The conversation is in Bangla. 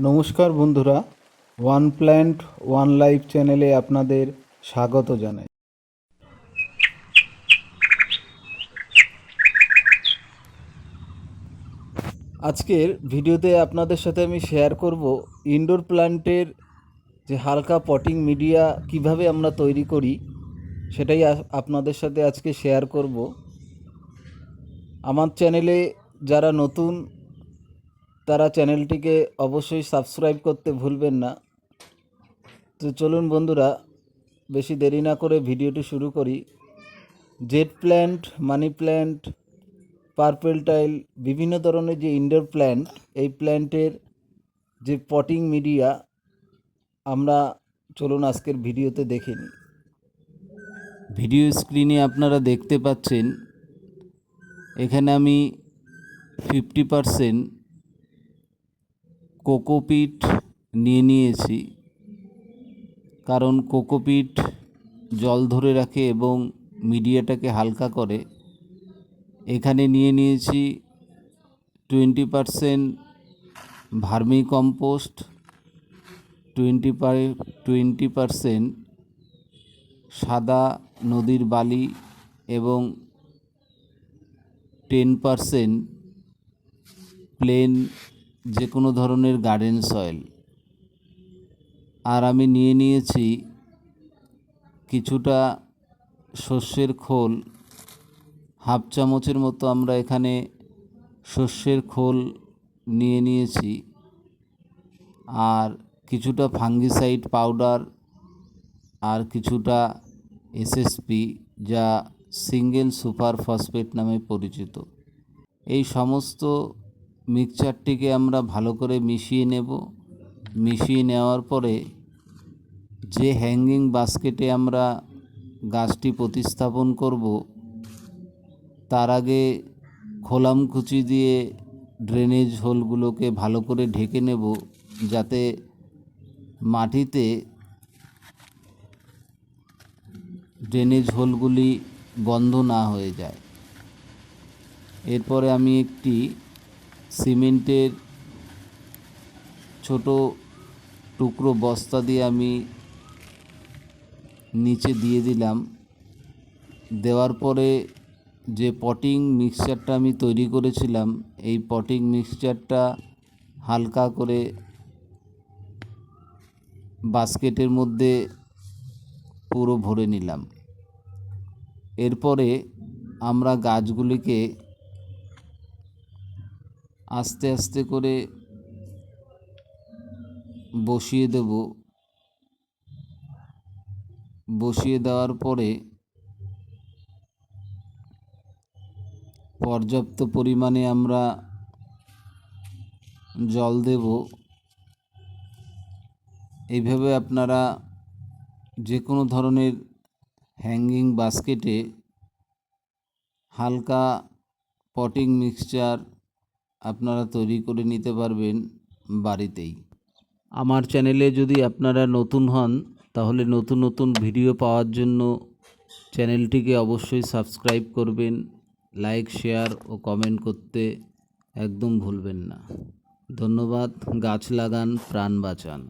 নমস্কার বন্ধুরা, ওয়ান প্ল্যান্ট ওয়ান লাইফ চ্যানেলে আপনাদের স্বাগত জানাই। আজকের ভিডিওতে আপনাদের সাথে আমি শেয়ার করব ইনডোর প্ল্যান্টের যে হালকা পটিং মিডিয়া কিভাবে আমরা তৈরি করি সেটাই আপনাদের সাথে আজকে শেয়ার করব। আমার চ্যানেলে যারা নতুন তারা চ্যানেলটিকে অবশ্যই সাবস্ক্রাইব করতে ভুলবেন না। তো চলুন বন্ধুরা, বেশি দেরি না করে ভিডিওটি শুরু করি। Z plant, money plant, purple tile, বিভিন্ন ধরনের যে ইনডোর প্ল্যান্ট, এই প্ল্যান্টের যে পটিং মিডিয়া আমরা চলুন আজকের ভিডিওতে দেখে নিই। ভিডিও স্ক্রিনে আপনারা দেখতে পাচ্ছেন এখানে আমি 50% কোকোপিট নিয়ে নিয়েছি, কারণ কোকোপিট জল ধরে রাখে এবং মিডিয়াটাকে হালকা করে। এখানে নিয়ে নিয়েছি 20% ভার্মি কম্পোস্ট, 20% সাদা নদীর বালি এবং 10% প্লেন যে কোনো ধরনের গার্ডেন সয়েল। আর আমি নিয়ে নিয়েছি কিছুটা সর্ষের খোল, হাফ চামচের মতো আমরা এখানে সর্ষের খোল নিয়ে নিয়েছি, আর কিছুটা ফাঙ্গিসাইড পাউডার, আর কিছুটা এসএসপি যা সিঙ্গেল সুপার ফসফেট নামে পরিচিত। এই সমস্ত মিক্সচারটিকে আমরা ভালো করে মিশিয়ে নেব। মিশিয়ে নেওয়ার পরে যে হ্যাঙ্গিং বাস্কেটে আমরা গাছটি প্রতিস্থাপন করব তার আগে খোলামকুচি দিয়ে ড্রেনেজ হোলগুলোকে ভালো করে ঢেকে নেব, যাতে মাটিতে ড্রেনেজ হোলগুলি বন্ধ না হয়ে যায়। এরপরে আমি একটি সিমেন্টের ছোট টুকরো বস্তা দিয়ে আমি নিচে দিয়ে দিলাম। দেওয়ার পরে যে পটিং মিক্সচারটা আমি তৈরি করেছিলাম, এই পটিং মিক্সচারটা হালকা করে বাস্কেটের মধ্যে পুরো ভরে নিলাম। এরপরে আমরা গাছগুলিকে আস্তে আস্তে করে বসিয়ে দেব। বসিয়ে দেওয়ার পরে পর্যাপ্ত পরিমাণে আমরা জল দেব। এইভাবে আপনারা যে কোনো ধরনের হ্যাঙ্গিং বাস্কেটে হালকা পটিং মিক্সচার আপনারা তৈরি করে নিতে পারবেন বাড়িতেই। আমার চ্যানেলে যদি আপনারা নতুন হন তাহলে নতুন নতুন ভিডিও পাওয়ার জন্য চ্যানেলটিকে অবশ্যই সাবস্ক্রাইব করবেন। লাইক, শেয়ার ও কমেন্ট করতে একদম ভুলবেন না। ধন্যবাদ। গাছ লাগান, প্রাণ বাঁচান।